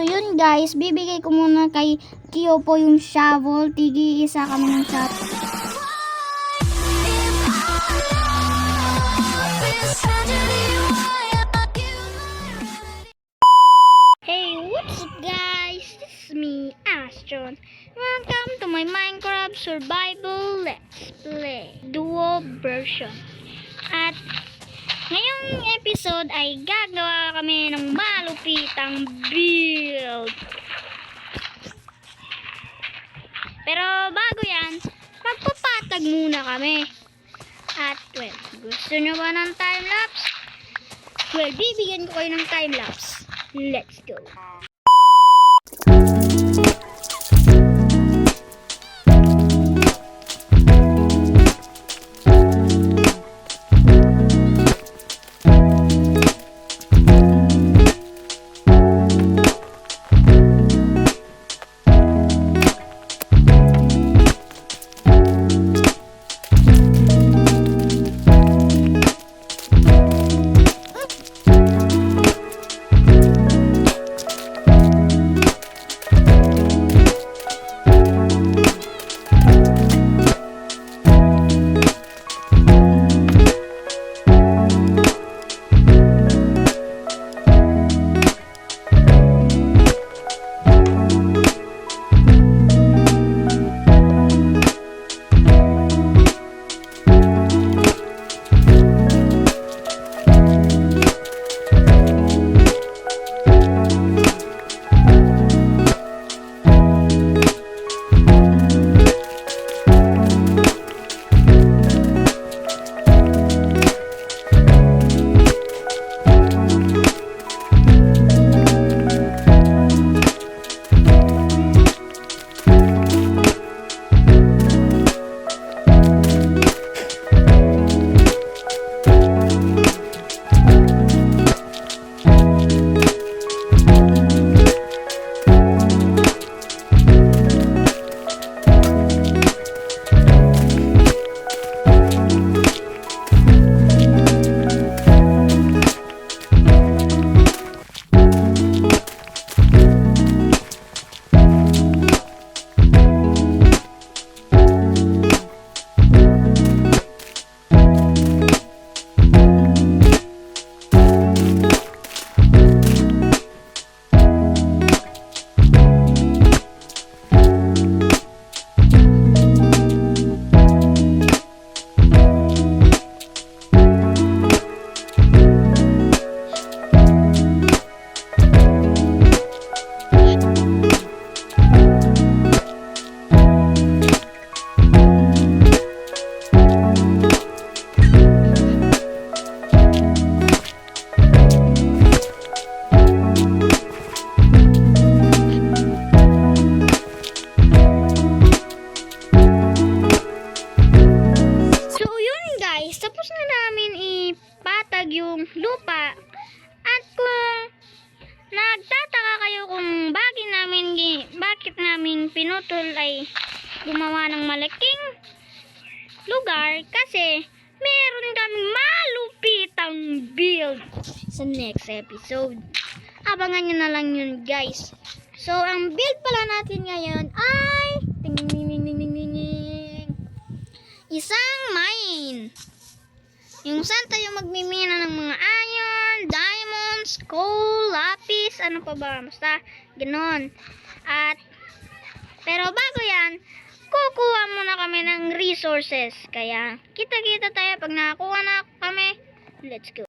So yun guys, bibigay ko muna kay Kyo po yung shovel. Tigi-isa kami ng shovel. Hey, what's up guys? This is me, Astron. Welcome to my Minecraft Survival Let's Play Duo version. At ngayong episode ay gagawa kami ng malupitang build. Pero bago yan, magpapatag muna kami. At well, gusto nyo ba ng time-lapse? Well, bibigyan ko kayo ng time-lapse. Let's go. Tapos na namin ipatag yung lupa. At kung nagtataka kayo kung bakit namin pinutol ay gumawa ng malaking lugar, kasi meron kaming malupitang build sa next episode. Abangan nyo na lang yun guys. So ang build pala natin ngayon ay isang mine. Yung saan tayo magmimina ng mga iron, diamonds, coal, lapis, ano pa ba, basta ganon. At pero bago yan, kukuha muna kami ng resources. Kaya kita-kita tayo pag nakakuha na kami. Let's go.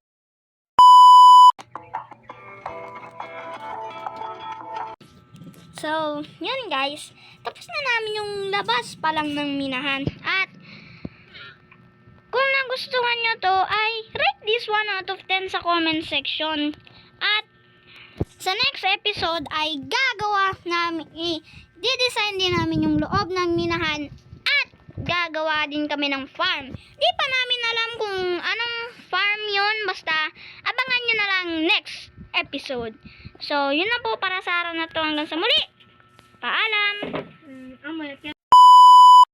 So yan guys, tapos na namin yung labas pa lang ng minahan. At kung nagustuhan nyo to, ay rate this 1 out of 10 sa comment section. At sa next episode ay gagawa namin, i-design din namin yung loob ng minahan. At gagawa din kami ng farm. Di pa namin alam kung anong farm yun, basta abangan nyo na lang next episode. So yun na po para sa araw na to, hanggang sa muli. Paalam!